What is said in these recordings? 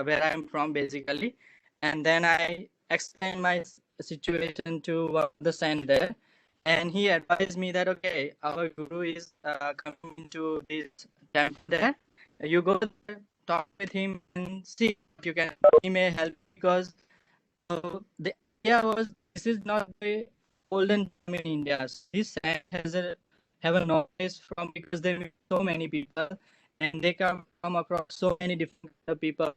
where I'm from basically, and then I explained my situation to one of the saint there, and he advised me that okay, our guru is coming into this temple there. You go there, talk with him, and see what you can. He may help because the idea was this is not the olden time in India. So this saint has a have a knowledge from because they meet so many people and they come across so many different kind of people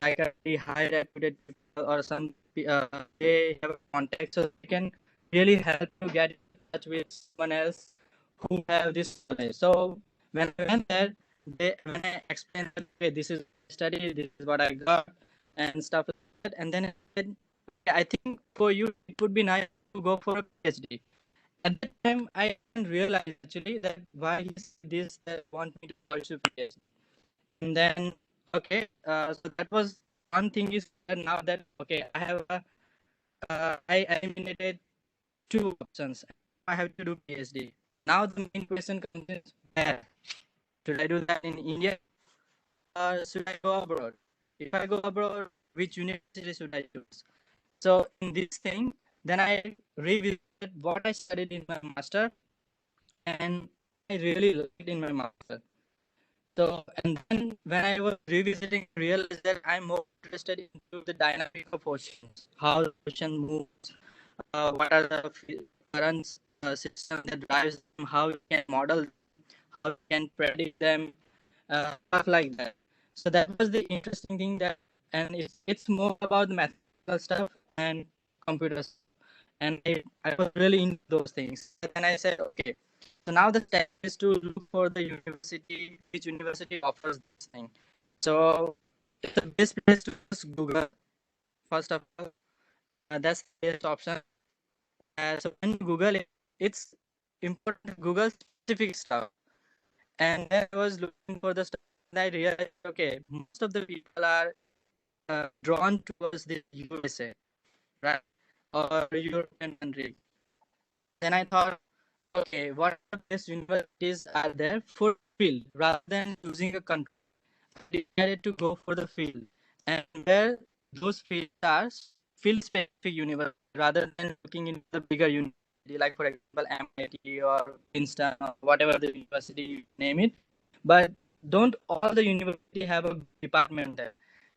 like a very high reputed people or some they have a contact so they can really help you get in touch with someone else who have this knowledge. So when I went there, when I explained that okay, this is what I study, this is what I got and stuff like that, and then I said, okay, I think for you it would be nice to go for a PhD. At that time, I didn't realize actually that why he said this that want me to pursue PhD. And then okay, so that was one thing is that now that okay, I have a I eliminated two options. I have to do PhD. Now the main question comes in where should I do that in India or should I go abroad? If I go abroad, which university should I choose? So in this thing, then I revisited what I studied in my master, and I really liked in my master. So and then when I was revisiting, I realized that I'm more interested into the dynamic of oceans, how the ocean moves, what are the currents system that drives them, how you can model them, how you can predict them, stuff like that. So that was the interesting thing that, and it's more about the mathematical stuff and computers. And I was really into those things. And then I said, okay, so now the step is to look for the university, which university offers this thing. So it's the best place to use Google, first of all. That's the best option. So when you Google it, it's important to Google specific stuff. And then I was looking for the stuff and I realized, okay, most of the people are drawn towards the USA, right? Or European country. Then I thought, okay, what are the best universities are there for field rather than choosing a country? I decided to go for the field, and where those fields are field specific university rather than looking into the bigger university, like for example MIT or Princeton or whatever the university you name it. But don't all the university have a department there?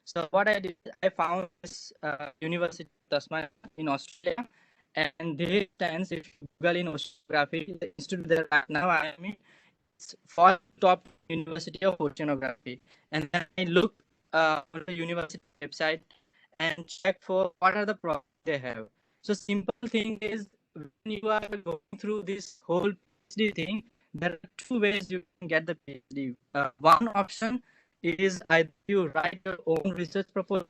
So what I did, I found this University of Tasmania in Australia, and there stands if you Google in oceanography, the institute there right now I am in, it's for top University of Oceanography. And then I look on the university website and check for what are the problems they have. So simple thing is when you are going through this whole PhD thing, there are two ways you can get the PhD. One option is either you write your own research proposal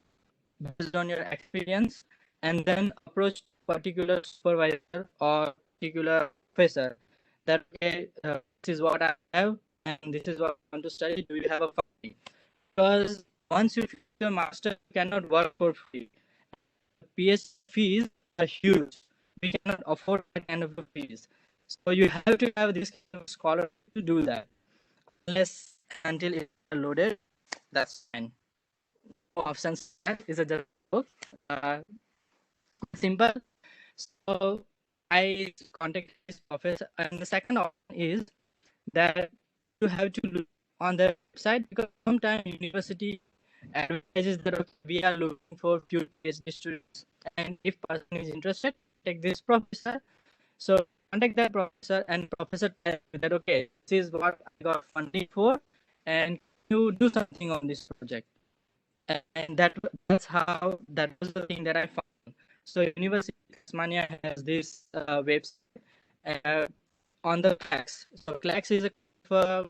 based on your experience and then approach particular supervisor or particular professor that okay, this is what I have and this is what I want to study. Do you have a funding? Because once you finish your master, you cannot work for free. PhD fees are huge. We cannot afford that kind of fees. So you have to have this kind of scholarship to do that. Unless until it's loaded, that's fine. No options. That is a just book. Uh, Simple. So I contacted this professor, and the second option is that you have to look on their website because sometimes university advertises that okay, we are looking for few PhD students, and if person is interested, take this professor. So contact that professor, and professor tell you that okay, this is what I got funding for, and you do something on this project. And that's how that was the thing that I found. So University of Tasmania has this website uh, on the CLACS. So CLACS is a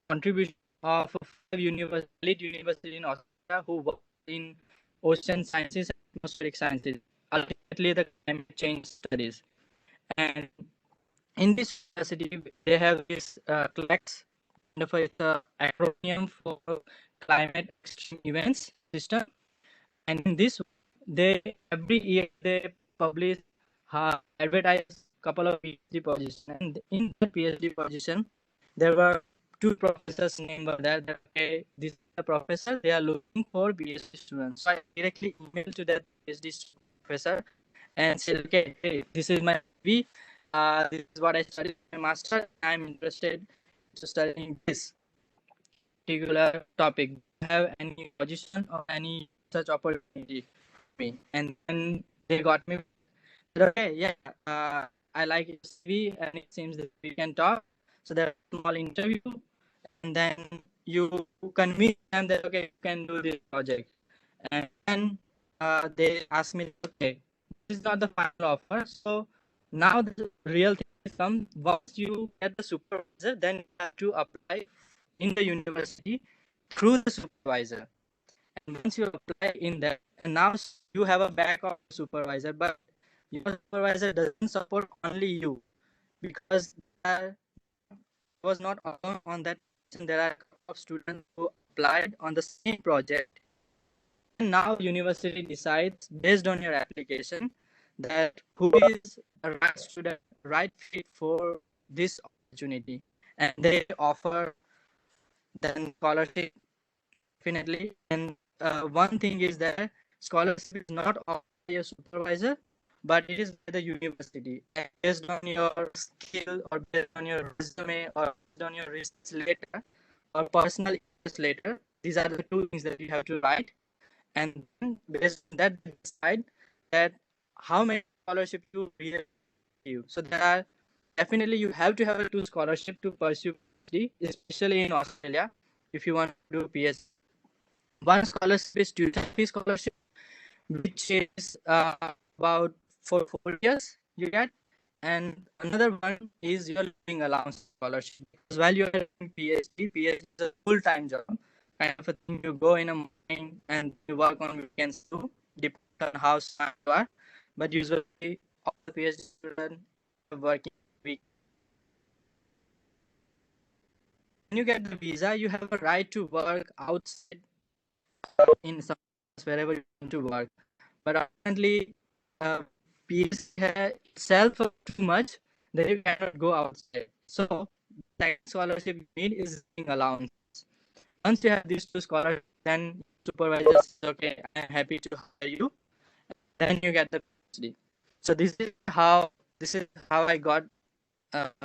contribution of five elite university in Australia who work in ocean sciences and atmospheric sciences, ultimately the climate change studies. And in this university, they have this CLACS, kind of it's a acronym for climate extreme events system. And in this, they every year they publish, advertise couple of PhD positions. And in the PhD position, there were two professors' name were there. That okay, this is the professor. They are looking for PhD students. So I directly emailed to that PhD professor and said, okay, hey, this is my CV. This is what I studied my master. I'm interested to studying this particular topic. Do you have any position or any such opportunity for me? And then they got me. Okay, yeah, I like your CV, and it seems that we can talk. So there's a small interview, and then you convince them that okay, you can do this project. And then they ask me, okay, this is not the final offer. So now the real thing is come. Once you get the supervisor, then you have to apply in the university through the supervisor. And once you apply in that, and now you have a backup supervisor, but your supervisor doesn't support only you, because there was not alone on that. There are a couple of students who applied on the same project, and now university decides based on your application that who is a right student, right fit for this opportunity, and they offer then scholarship definitely. And one thing is that scholarship is not offered by your supervisor, but it is by the university. And based on your skill, or based on your resume, or based on your research letter, or personal interest letter, these are the two things that you have to write. And then based on that, they decide that how many scholarships you really give. So there are definitely, you have to have a two scholarship to pursue PhD, especially in Australia, if you want to do PhD. One scholarship is student fee scholarship, which is about for 4 years you get, and another one is your living allowance scholarship. Because while you are doing PhD is a full-time job, kind of a thing. You go in a morning and you work on weekends too, depends on how smart you are. But usually, all the PhD students are working week. When you get the visa, you have a right to work outside in some wherever you want to work. But apparently, PhD itself too much, then you cannot go outside. So, the scholarship you need is living allowance. Once you have these two scholarships, then supervisor says, okay, I'm happy to hire you. Then you get the PhD. So this is how I got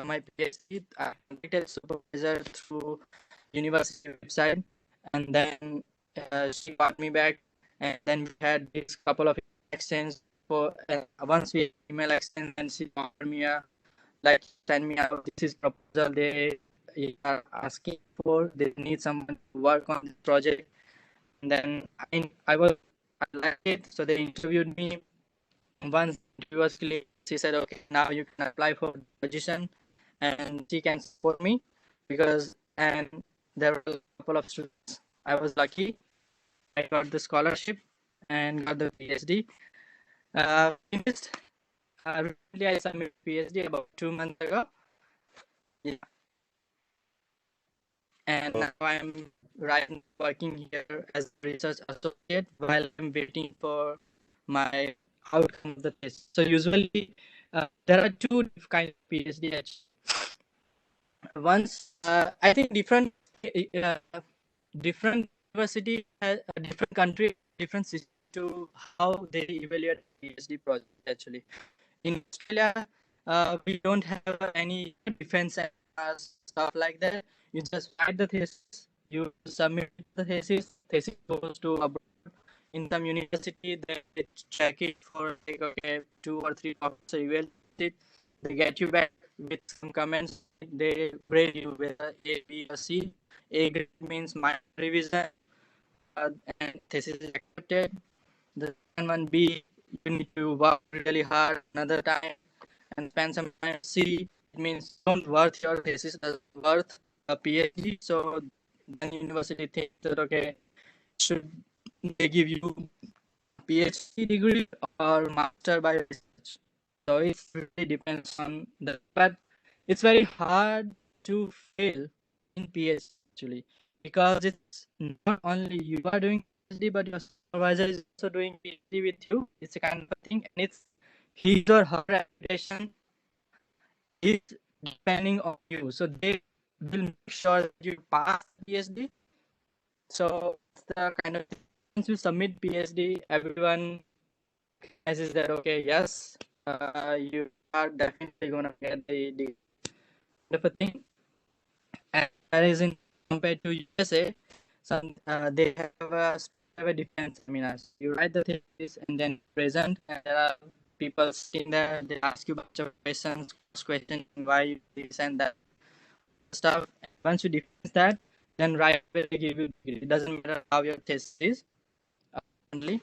my PhD. I contacted supervisor through university website, and then she got me back, and then we had this couple of exchange for once we email exchange, and she offered me a like send me out this is proposal they are asking for. They need someone to work on this project, and then I liked it, so they interviewed me. Once it was clear, she said, okay, now you can apply for the position, and she can support me because and there were a couple of students. I was lucky. I got the scholarship and got the PhD. Finished. Recently, I submitted PhD about 2 months ago. Yeah, and now I'm working here as a research associate while I'm waiting for my outcome of the test. So usually, there are two kind of PhD. Once I think uh, different university has a different country, different system to how they evaluate PhD project. Actually, in Australia, we don't have any defense and stuff like that. You just write the thesis, you submit the thesis. Thesis goes to abroad. In some university, they check it for like okay, 2 or 3 topics. Evaluate it. They get you back with some comments. They grade you with A, B, or C. A grade means minor revision, and thesis is accepted. The second one, B, you need to work really hard another time and spend some time. C, it means don't worth your thesis as worth a PhD. So then university thinks that okay, should they give you PhD degree or master by research? So it really depends on the, but it's very hard to fail in PhD actually, because it's not only you are doing PhD, but your supervisor is also doing PhD with you. It's a kind of a thing, and it's his or her reputation is depending on you. So they will make sure that you pass PhD. So it's the kind of thing. Once you submit PhD, everyone recognizes that okay, yes, you are definitely gonna get the degree kind of a thing. And that is in compared to USA, some they have a different seminars. You write the thesis and then present, and there are people sitting there. They ask you a bunch of questions, questions why you do this and that stuff. And once you define that, then right away they give you degree. It doesn't matter how your thesis is, apparently.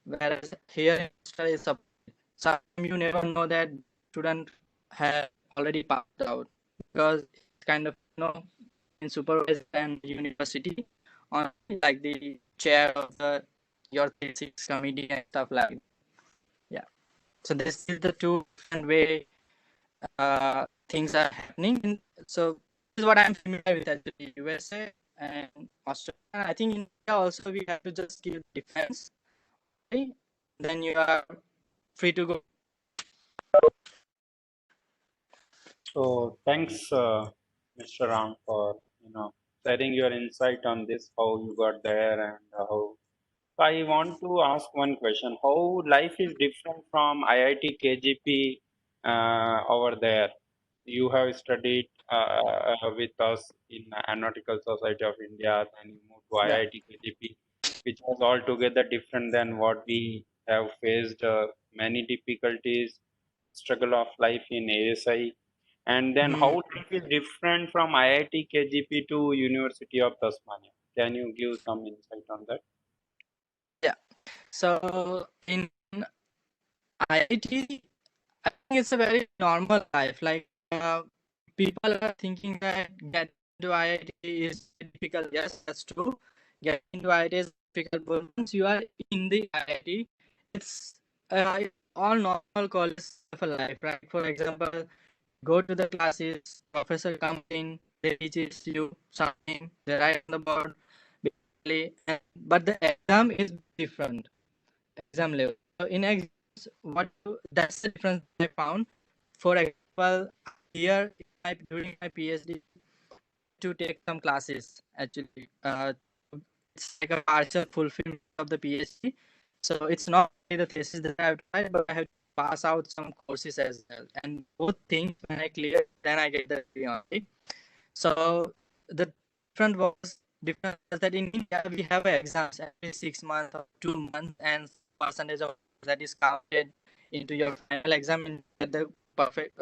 Whereas here in Australia, it's sometimes you never know that student have already passed out because it's kind of in supervised and university on like the chair of the your thesis committee and stuff like that. Yeah. So this is the two different way things are happening. So this is what I'm familiar with actually USA and Australia. I think in India also we have to just give defense, right? Then you are free to go. So thanks, Mr. Ram, for sharing your insight on this, how you got there, and how. I want to ask one question: how life is different from IIT KGP over there? You have studied with us in Aeronautical Society of India, then you moved to Yeah. IIT KGP, which was altogether different than what we have faced. Many difficulties, struggle of life in ASI, and then how Hmm. life is different from IIT KGP to University of Tasmania. Can you give some insight on that? Yeah. So in IIT, I think it's a very normal life. Like people are thinking that getting into IIT is difficult. Yes, that's true. Getting into IIT is difficult, but once you are in the IIT, it's all normal college of a life, right? For example, go to the classes, professor comes in, they teaches you something, they write on the board, basically, but the exam is different. Exam level. So in exams, that's the difference I found. For example, here during my PhD to take some classes actually. It's like a partial fulfillment of the PhD. So it's not only the thesis that I have to write, but I have to pass out some courses as well. And both things when I clear, then I get the degree only. So the different was that in India we have exams every 6 months or 2 months, and percentage of that is counted into your final exam and get the perfect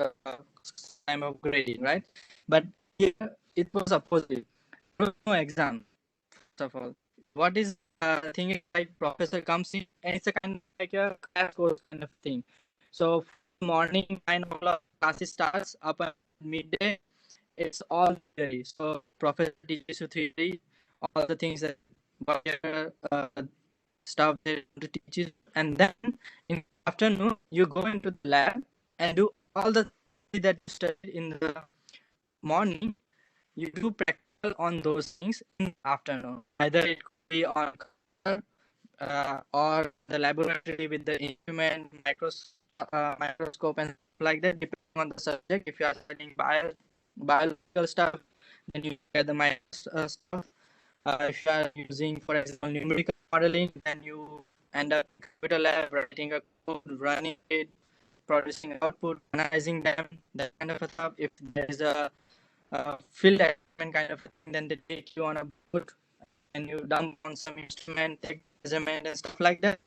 time of grading, right? But here it was opposite. There was no exam. First of all, what is thing is like professor comes in and it's a kind of like a crash course kind of thing. So morning 9 o'clock classes starts up at midday, it's all theory. So professor teaches you theory, all the things that whatever stuff they want to teach you, and then in the afternoon you go into the lab and do all the theory that you studied in the morning. You do practical on those things in the afternoon. Either it could be on computer, or the laboratory with the instrument, microscope, and stuff like that, depending on the subject. If you are studying biological stuff, then you get the stuff. If you are using, for example, numerical modeling, then you end up in computer lab writing a code, running it, producing output, analyzing them, that kind of a stuff. If there is a field admin kind of a thing, then they take you on a boat and you dump on some instrument, take measurement and stuff like that.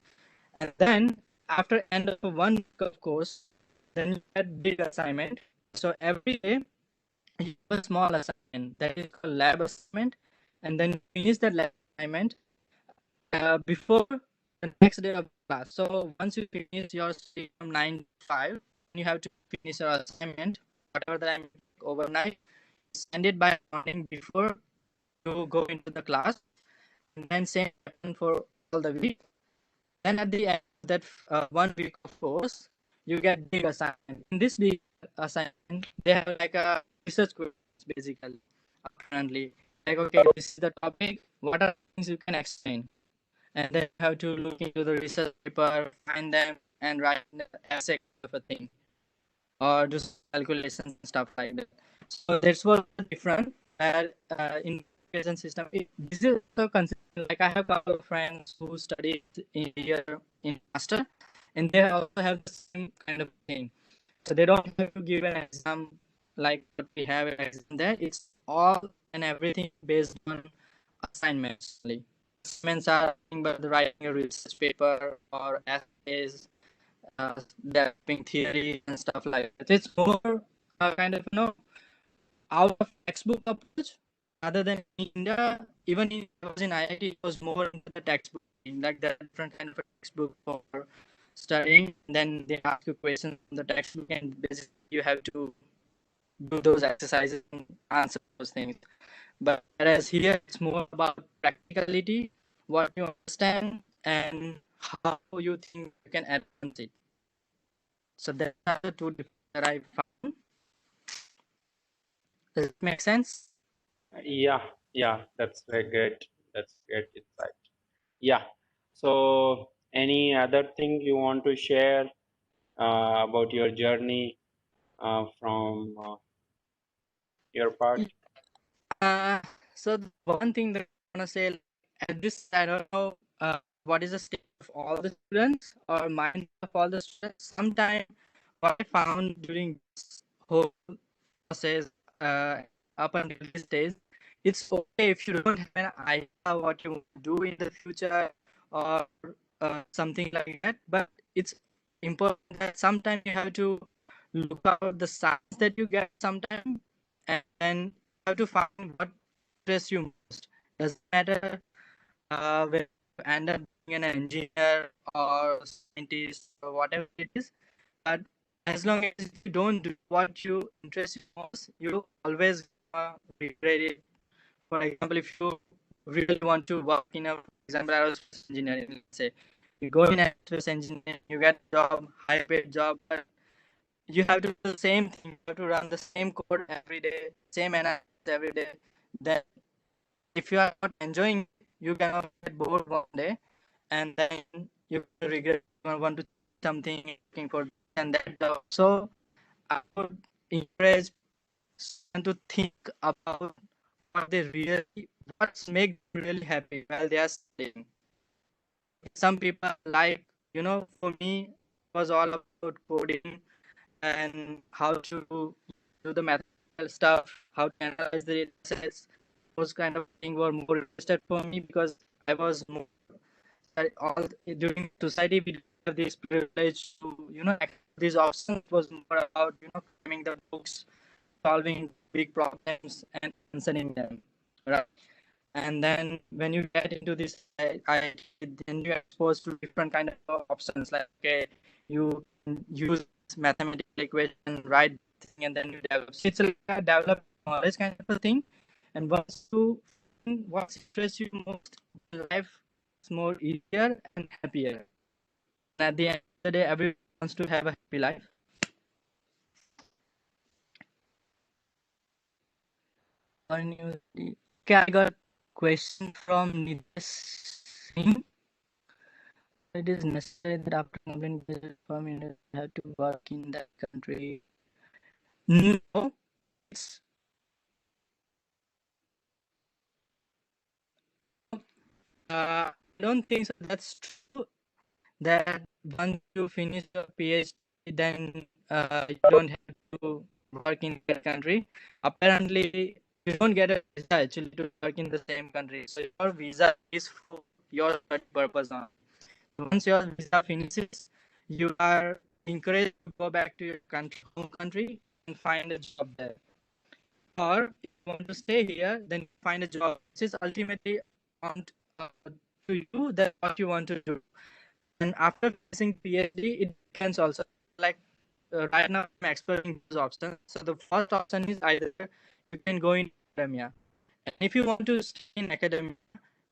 And then after end of 1 week of course, then you get big assignment. So every day you have a small assignment that is called lab assignment, and then you finish that lab assignment before the next day of class. So once you finish your study from 9 to 5, you have to finish your assignment, whatever the time you take overnight, send it by morning before you go into the class, and then same happen for all the week. Then at the end of that 1 week of course, you get big assignment. In this big assignment, they have like a research questions basically. Apparently, like okay, this is the topic. What are things you can explain? And then you have to look into the research paper, find them, and write the essay of a thing, or do some calculations and stuff like that. So that's what different. that in education system, this is also consistent. Like I have a couple of friends who studied in here in master, and they also have the same kind of thing. So they don't have to give an exam like what we have an exam there. It's all and everything based on assignments. Like assignments are nothing but the writing a research paper or essays, developing theory and stuff like that. It's more kind of out of textbook approach rather than in India. Even in I was in IIT, it was more into the textbook thing, like there are different kind of textbook for studying. Then they ask you questions from the textbook, and basically you have to do those exercises and answer those things. But whereas here it's more about practicality, what you understand, and how you think you can advance it. So that are the two different that I found. Does it make sense? Yeah, yeah, that's very good. That's great insight. Yeah. So, any other thing you want to share about your journey from your part? Uh, so the one thing that I want to say, like, at this, I don't know what is the state of all the students or mind of all the students. Sometimes what I found during this whole process, uh, up until these days, it's okay if you don't have an idea what you want to do in the future or something like that. But it's important that sometimes you have to look out the science that you get sometime, and have to find what interests you most. Doesn't matter whether you end up being an engineer or scientist or whatever it is, but as long as you don't do what you interest you most, you always regret it. For example, if you really want to work in a, for example, aerospace engineering, let's say, you go in aerospace engineering, you get a job, high paid job, but you have to do the same thing. You have to run the same code every day, same analysis every day. Then, if you are not enjoying it, you cannot get bored one day, and then you regret. You want to do something, looking for this and that job. So I would encourage someone to think about what they really, what's make them really happy while they are studying. Some people like, for me, it was all about coding and how to do the mathematical stuff, how to analyze the data sets. Those kind of things were more interested for me because I was more all during society we have this privilege to these options was more about cramming the books, solving big problems and answering them, right? And then when you get into this then you're exposed to different kind of options, like okay, you use mathematical equation, write thing, and then you develop. So it's like a develop knowledge kind of a thing. And once you find what interests you most, life is more easier and happier. And at the end of the day, everyone wants to have a happy life. Okay, I got question from Nidesh Singh. It is necessary that after completing business firm, you have to work in that country. No, it's I don't think so. That's true. That once you finish your PhD, then you don't have to work in that country. Apparently, you don't get a visa actually to work in the same country. So your visa is for your study purpose on. Once your visa finishes, you are encouraged to go back to your country, home country, and find a job there. Or if you want to stay here, then find a job. This is ultimately on to you that what you want to do. And after finishing PhD, it depends also. Like right now, I'm exploring those options. So the first option is either you can go in academia, and if you want to stay in academia,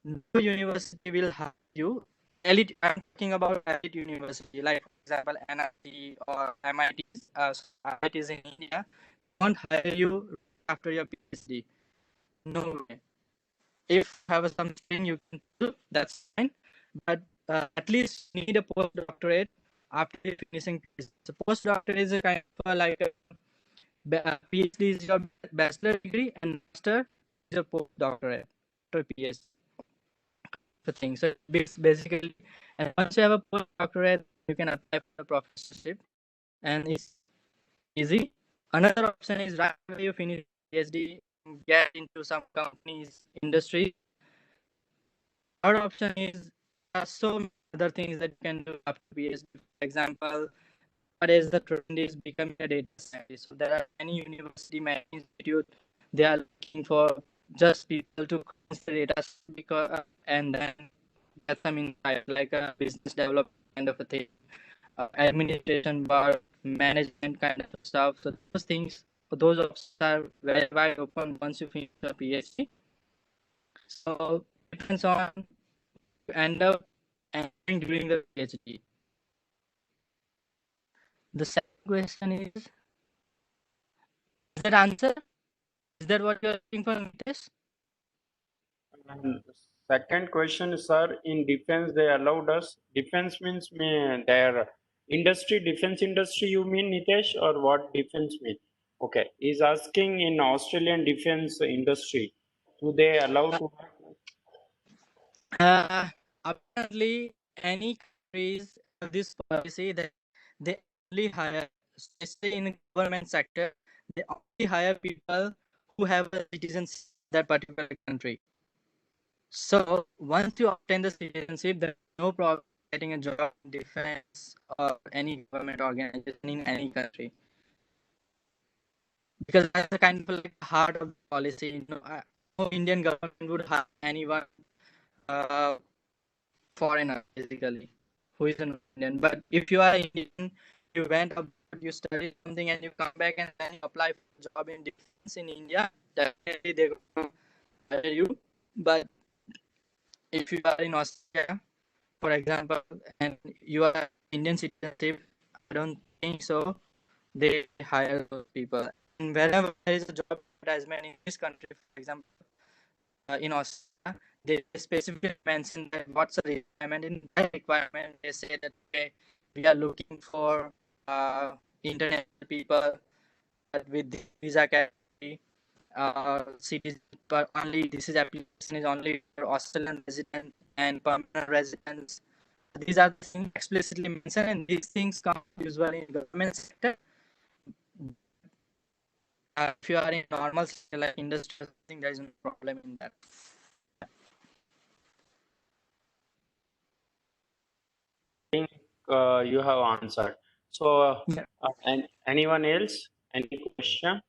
no university will hire you. Elite, I'm talking about elite university, like for example NIT or MIT. IITs in India won't hire you after your PhD. No way. If you have something you can do, that's fine. But at least you need a postdoctorate after finishing PhD. So postdoctorate is a kind of like a PhD is your bachelor degree, and master is a postdoctorate or PhD thing. So it's basically, and once you have a postdoctorate, you can apply for the professorship, and it's easy. Another option is right away you finish PhD, get into some companies, industry. Third option is there are so many other things that you can do after PhD. For example, nowadays the trend is becoming a data scientist. So there are many university, many institute, they are looking for just people to cleanse the data because and then get some insight like a business development kind of a thing, administration work, management kind of stuff. So those things, those options are very wide open once you finish a PhD. So it depends on you end up entering during the PhD. The second question is that answer? Is that what you're looking for, Nitesh? And second question, sir, in defense they allowed us. Defense means their industry, defense industry. You mean Nitesh, or what defense mean? Okay, he's asking in Australian defense industry, do they allow to? Apparently, any countries have this policy that they only hire, especially in the government sector, they only hire people who have a citizenship of that particular country. So once you obtain the citizenship, there's no problem getting a job in defense or any government organization in any country. Because that's the kind of like heart of the policy. No Indian government would hire anyone foreigner basically who is an Indian. But if you are Indian, you went abroad, you studied something, and you come back and then you apply for a job in defense in India, definitely they're going to hire you. But if you are in Australia, for example, and you are Indian citizenship, I don't think so. They hire those people. And wherever there is a job advertisement in this country, for example, in Australia, they specifically mention that what's the requirement. In that requirement, they say that okay, we are looking for international people with the visa category, cities, but only this is application is only for Australian resident and permanent residents. These are the things explicitly mentioned, and these things come usually in government sector. If you are in normal sector like industry, I think there is no problem in that. Think you have answered. So, Yeah. and anyone else? Any question?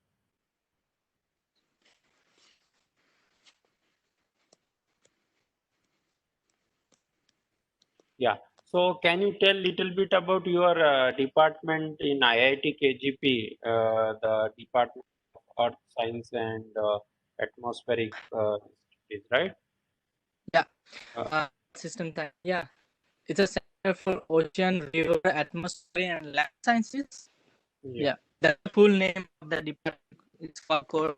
Yeah. So, can you tell little bit about your department in IIT KGP, the Department of Earth Science and Atmospheric Studies, right? Yeah. Uh, System time. Yeah. It's a center for ocean, river, atmosphere, and land sciences. yeah, Yeah. The full name of the department is called core.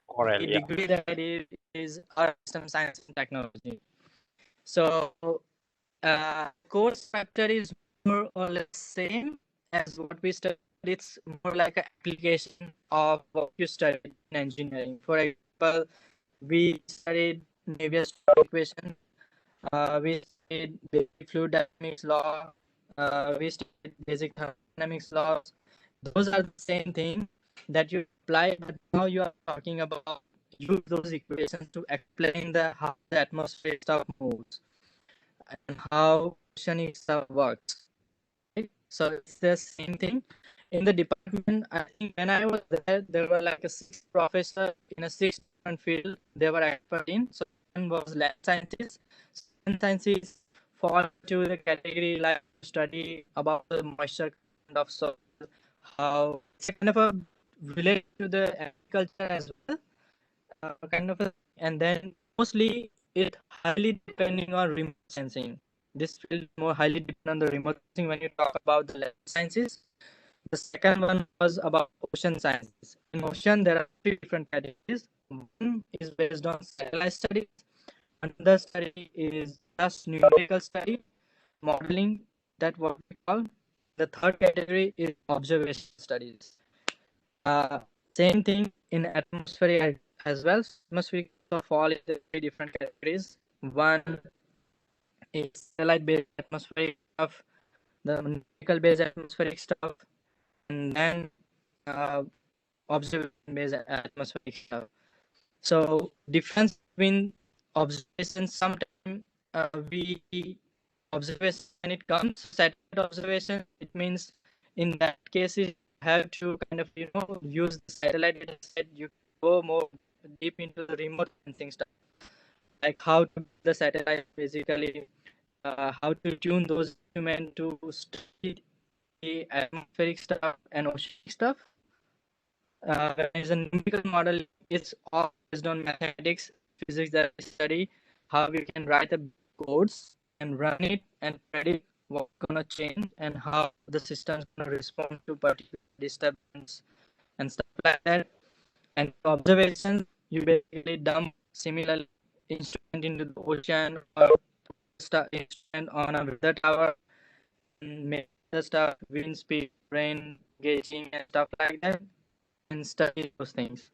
Corel, The yeah. degree that I did is Earth System Science and Technology. So course structure is more or less same as what we studied. It's more like an application of what you studied in engineering. For example, we studied Navier equation, we studied basic fluid dynamics law, we studied basic thermodynamics laws. Those are the same thing that you apply, but now you are talking about use those equations to explain how the atmosphere stuff moves and how oceanic stuff works. Right? So it's the same thing. In the department, I think when I was there were like a 6 professor in a 6 different field they were expert in. So one was land scientist. Land sciences fall into the category like study about the moisture kind of soil, how it's kind of a related to the agriculture as well, kind of a, and then mostly it highly depending on remote sensing. This field more highly depend on the remote sensing when you talk about the land sciences. The second one was about ocean sciences. In ocean, there are 3 different categories. One is based on satellite studies. Another study is just numerical study, modeling, that what we call. The third category is observation studies. Uh, Same thing in atmospheric as well. Atmospheric stuff fall into three different categories. One is satellite based atmospheric stuff, the numerical based atmospheric stuff, and then uh, observation based atmospheric stuff. So difference between observations, sometimes we observation when it comes satellite observation, it means in that case you have to kind of use the satellite data set. You go more deep into the remote sensing stuff, like how to build the satellite basically, how to tune those instruments to study the atmospheric stuff and oceanic stuff. As a numerical model, it's all based on mathematics, physics that we study, how we can write the codes and run it and predict what's gonna change and how the system's gonna respond to particular disturbance and stuff like that. And observations, you basically dump similar instrument into the ocean or instrument on a weather tower and make the stuff, wind speed, rain gauging and stuff like that, and study those things.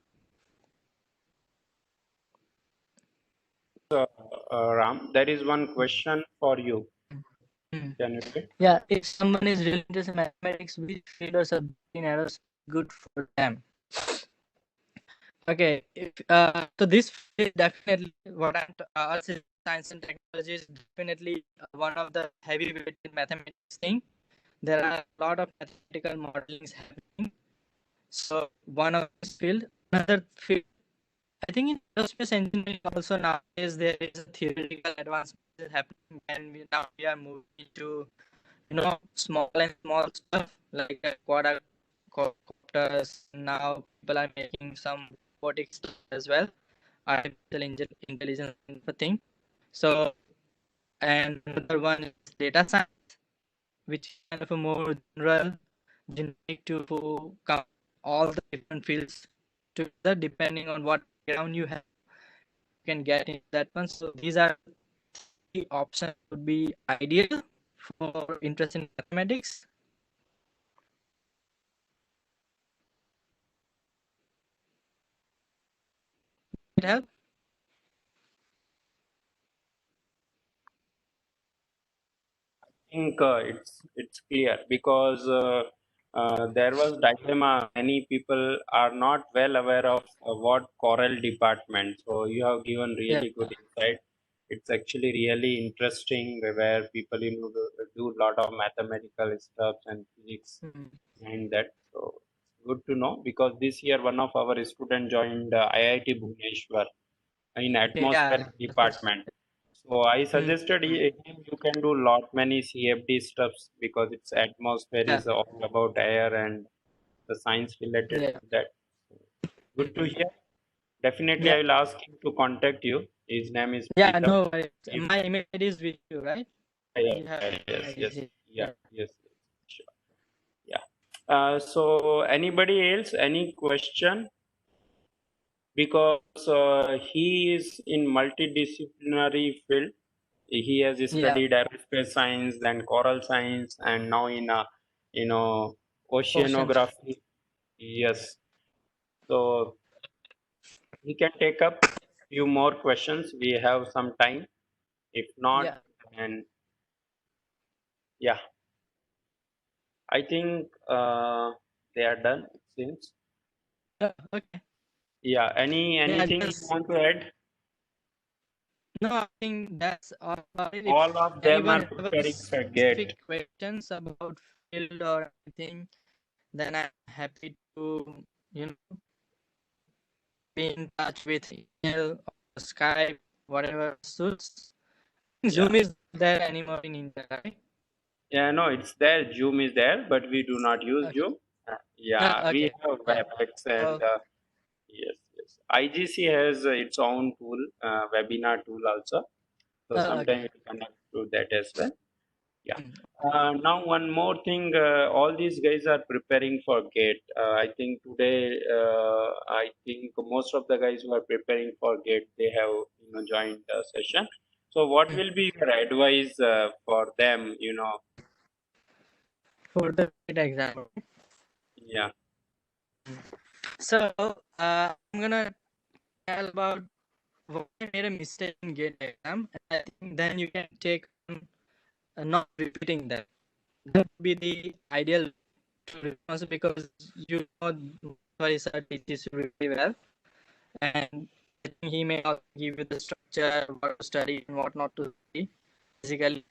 Uh, Ram, there is one question for you. Mm. Can you read? Yeah, if someone is really interested in mathematics, which field or subject in aerospace is good for them? Okay, if so this field definitely what I'm us is science and technology is definitely one of the heavyweighted mathematics thing. There are a lot of mathematical modelings happening. So one of this field, another field. I think in aerospace engineering also nowadays there is a theoretical advancement happening, and we are moving into small and small stuff like quadcopters. Now people are making some robotics as well, artificial intelligence kind of a thing. So, and another one is data science, which is kind of a more general, generic to come all the different fields together depending on what background you have. You can get in that one. So these are the options would be ideal for interest in mathematics. It help? Think it's clear because there was dilemma. Many people are not well aware of what choral department. So you have given Yeah. really good insight. It's actually really interesting where people do a lot of mathematical stuff and physics Mm. behind that. So it's good to know because this year one of our students joined IIT Bhubaneswar in Yeah. atmospheric That's department. So I mm. suggested him you can do lot many CFD stuffs because its atmosphere Yeah. is all about air and the science related Yeah. to that. Good to Mm. hear. Definitely, Yeah. I will ask him to contact you. His name is Yeah. Pritam. No worries. You, My email ID is with you, right? yeah, You have yeah, my yes, yes, ID. yeah, Yeah. yes, yes, sure, yeah. So anybody else? Any question? Because he is in multidisciplinary field. He has Yeah. studied aerospace science, then coral science, and now in you know Ocean science. oceanography. Yes, so he can take up few more questions. We have some time. If not, Yeah. then yeah, I think they are done. It seems. Okay. Yeah. Yeah. Anything you Just want to add? no. I think that's all about it. If All of them are anyone have a preparing for GATE. specific questions about field or anything, then I'm happy to you know be in touch with email or Skype, whatever suits. Yeah. Zoom is not there anymore in India, right? Yeah, no, it's there. Zoom is there, but we do not use Okay. Zoom. Yeah, we Okay. have Yeah. WebEx and So yes, yes. IGC has its own tool, webinar tool also. So sometimes okay. we connect to that as well. Yeah. Mm. Now one more thing, all these guys are preparing for GATE. I think today, I think most of the guys who are preparing for GATE, they have joined the session. So what Mm. will be your advice for them? For the exam. Yeah. So I'm gonna tell about what I made a mistake in GATE exam, and I think then you can take on not repeating that. That would be the ideal to response, because you know sorry sir teaches you really well, and I think he may not give you the structure, what to study and what not to study. Basically,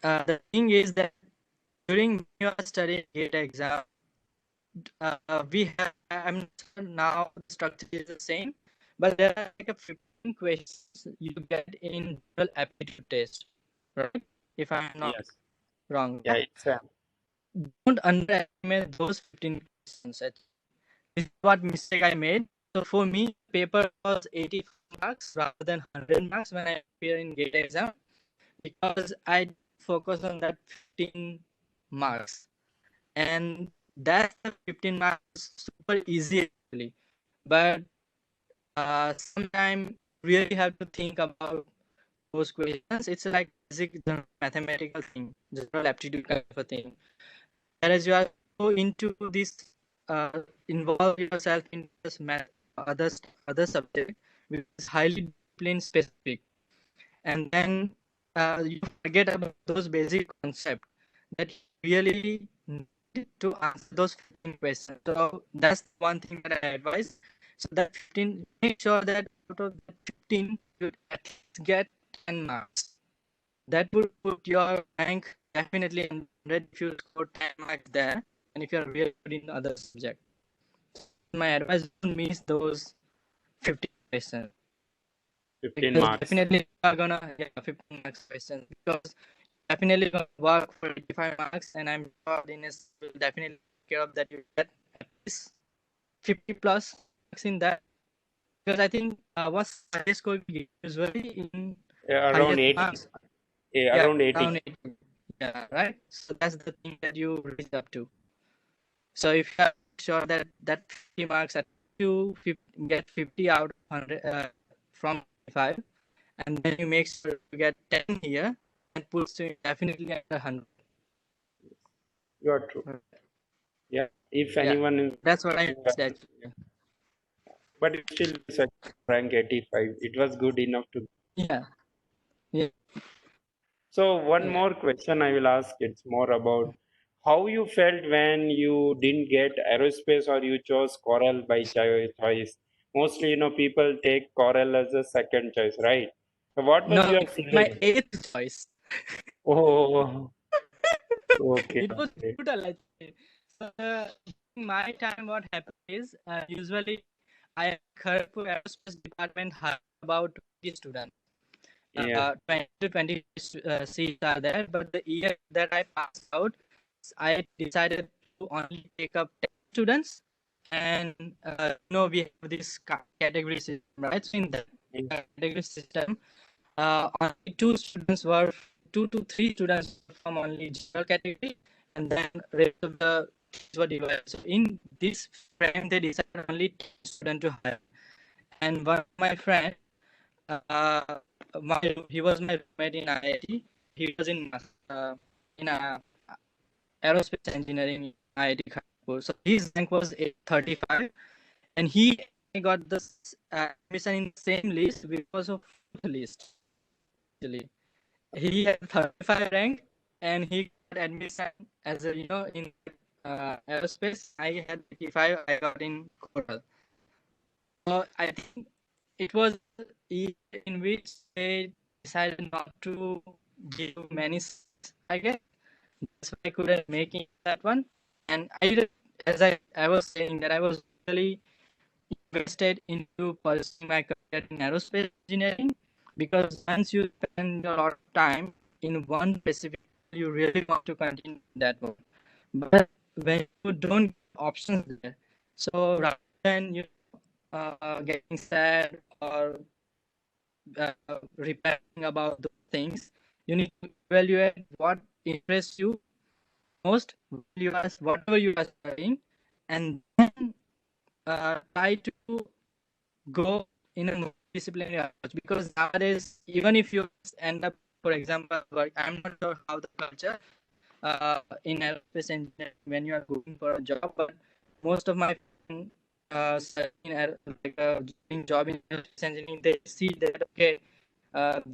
the thing is that during when you are studying GATE exam, we have, I'm not sure now the structure is the same, but there are like a 15 questions you get in general aptitude test, right? If I'm not Yes. wrong. Yeah, it's Don't underestimate those 15 questions. This is what mistake I made. So for me, paper was 80 marks rather than 100 marks when I appear in GATE exam, because I focus on that 15 marks. And that's the 15 marks super easy actually. But sometimes really have to think about those questions. It's like basic general mathematical thing, general aptitude kind of a thing. Whereas you are so into this, involve yourself in this math, other subject, which is highly discipline specific, and then you forget about those basic concepts that you really need to answer those 15 questions. So that's one thing that I advise. So that 15, make sure that out of the 15, you at least get 10 marks. That would put your rank definitely 100 if you score 10 marks there, and if you're really good in other subject. My advice, don't miss those 15 questions, 15 because marks. definitely you are gonna get 15 marks questions, because definitely gonna work for 85 marks, and I'm sure Dinesh will definitely take care of that. You get at least 50 plus marks in that, because I think what's highest score you get usually in Around highest 80. marks? Yeah, Around 80. around 80. Yeah, right. So that's the thing that you reach up to. So if you are sure that that 50 marks, at you get 50 out of 100 from 5, and then you make sure you get 10 here, and puts you definitely under 100. You are true. Yeah. If Yeah, anyone is, that's what I said. but you still such rank 85. It was good enough to. Yeah, yeah, So one yeah. more question I will ask. It's more about how you felt when you didn't get aerospace or you chose Coral by choice. Mostly, people take Coral as a second choice, right? So what was No, your it's my feeling? eighth choice. Oh, okay, It was okay. brutal, actually. So in my time, what happened is usually I Kharagpur Aerospace Department had about 20 students. Yeah, 20 to 20 seats are there, but the year that I passed out, I decided to only take up 10 students, and we have this category system, right? So in that yeah, category system, only two to three students from only general category, and then rest of the kids were divided. So in this frame, they decided only 10 students to hire, and one of my friend, uh, he was my roommate in IIT. He was in aerospace engineering in IIT Kharagpur. So his rank was 35, and he got this admission in the same list because of the list. Actually, he had 35 rank, and he got admission as a in aerospace. I had 85. I got in Coral. So I think it was a year in which they decided not to give many seats, I guess. That's why I couldn't make it that one. And as I was saying, that I was really invested into pursuing my career in aerospace engineering, because once you spend a lot of time in one specific, you really want to continue that one. But when you don't get options there, so rather than getting sad or repenting about those things, you need to evaluate what interests you most, whatever you are studying, and then try to go in a multidisciplinary approach. Because nowadays, even if you end up, for example, I'm not sure how the culture in aerospace engineering when you are going for a job, but most of my friends doing job in electrical engineering, they see that okay,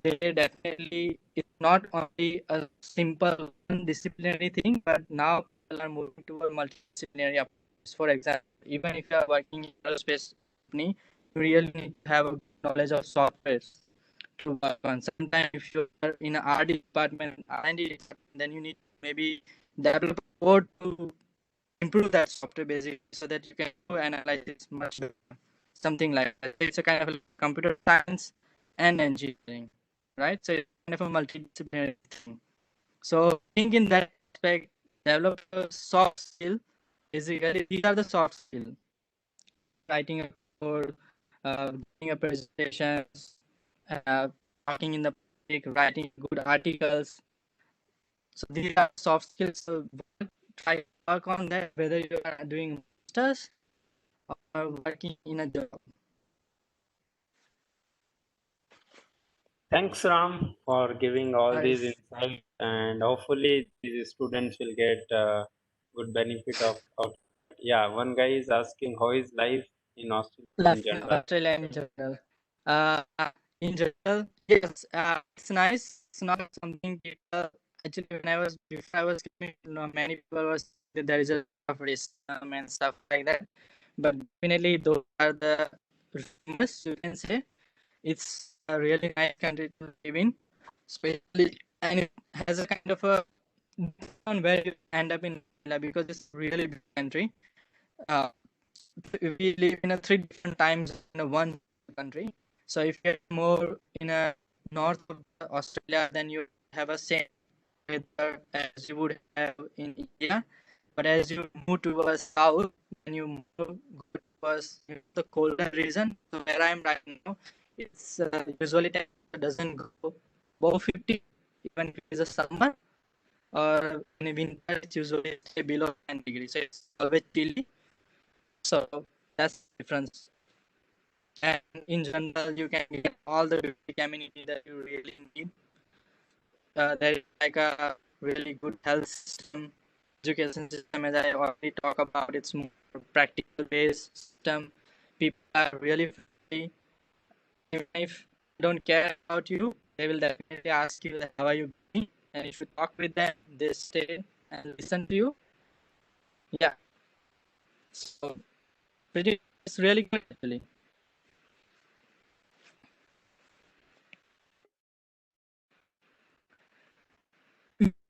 they definitely it's not only a simple one disciplinary thing, but now people are moving toward multidisciplinary approaches. For example, even if you are working in aerospace company, you really need to have a good knowledge of software to work on. Sometimes if you are in an R&D department, R&D department, then you need to maybe develop a code to improve that software basically so that you can do analysis much better. Something like that. It's a kind of computer science and engineering, right? So it's kind of a multidisciplinary thing. So think in that aspect, develop a soft skill. Basically, these are the soft skills. Writing a code, doing a presentation, uh, talking in the public, writing good articles. So these are soft skills. So try to work on that, whether you are doing masters or working in a job. Thanks, Ram, for giving all these Nice. insights, and hopefully these students will get good benefit of. Yeah, one guy is asking how is life in Australia in Life in general. Australia in general. Uh, in general, yes, it's nice. It's not something people actually. When I was before I was giving, many people was that there is a lot of racism and stuff like that. But definitely, those are the rumors. You can say it's a really nice country to live in, especially, and it has a kind of a on where you end up in Australia because it's a really big country. Uh, we live in a three different times in a one country. So if you're more in a north of Australia, then you have a same weather as you would have in India. But as you move towards south, then you move go towards the colder region. So where I am right now, it's usually temperature doesn't go above 50, even if it is a summer, or in winter it's usually stay below 10 degrees. So it's always chilly. So that's the difference. And in general, you can get all the basic amenities that you really need. There is like a really good health system, education system, as I already talked about. It's more practical based system. People are really friendly. Even if they don't care about you, they will definitely ask you how are you doing. And if you talk with them, they stay and listen to you. Yeah. So pretty, it's really good actually.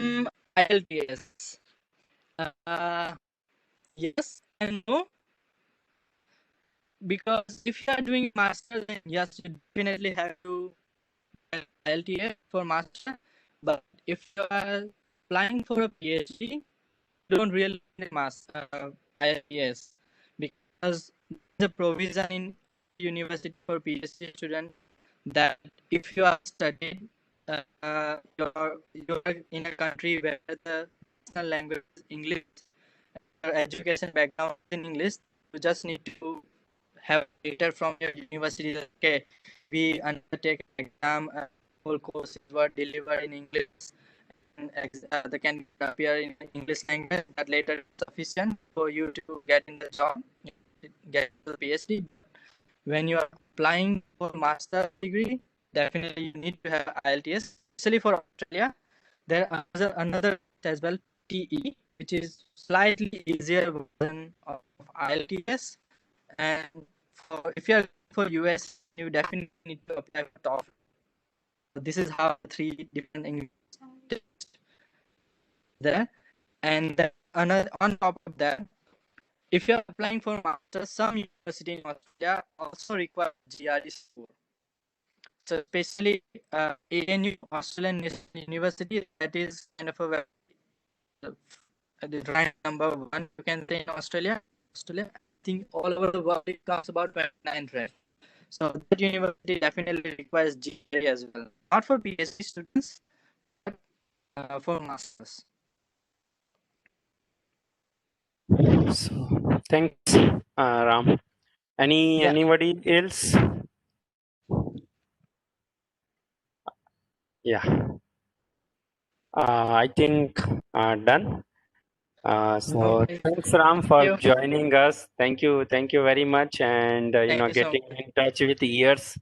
Mm, IELTS. Uh, yes and no, because if you are doing master, then yes, you definitely have to get IELTS for master. But if you are applying for a PhD, you don't really need master IELTS because the provision in university for PhD student that if you are studied, you're in a country where the national language is English, your education background in English, you just need to have a letter from your university that okay, we undertake an exam, whole courses were delivered in English, and the candidate appear in English language. That letter is sufficient for you to get in the job, get the PhD. When you are applying for master degree, definitely you need to have IELTS, especially for Australia. There are another as well, TE, which is slightly easier version of IELTS. And for if you are for US, you definitely need to apply for TOEFL. This is how three different English tests there. And then another on top of that, if you are applying for master, some university in Australia also require GRE score. So especially ANU, Australian National University, that is kind of a the rank number one, you can say, in Australia. Australia, I think all over the world it comes about 29 rank. So that university definitely requires GRE as well, not for PhD students, but for masters. So thanks, Ram. Yeah. Anybody else? Yeah, I think done. No So worries. thanks Ram Thank for you. joining us. Thank you very much, and Thank you so getting much. in touch with years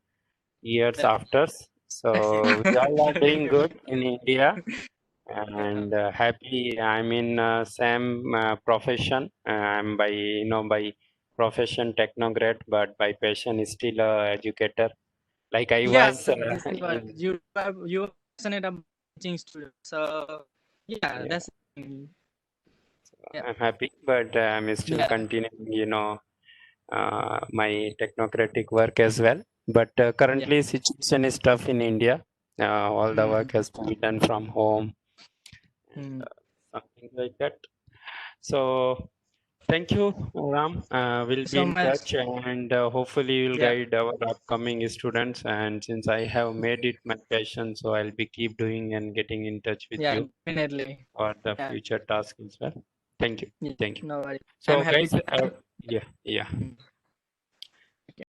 Yeah. after. So we all are doing good in India, Yeah. and happy. I'm in same profession. I'm by profession technograph, but by passion is still a educator. Like I Yeah, was this is what in. you are passionate about teaching students. So yeah, Yeah, that's yeah. I'm happy, but I'm still Yeah. continuing, my technocratic work as well. But Yeah. currently, situation is tough in India. All the Mm, work has to be done from home, mm. something like that. So, thank you, Ram. We'll be So in much. touch, and hopefully, you'll Yeah. guide our upcoming students. And since I have made it my passion, so I'll be keep doing and getting in touch with Yeah, you definitely. for the Yeah. future task as well. Thank you. Yeah. Thank you. No worries. I'm So, happy guys, to help. yeah, yeah. Mm.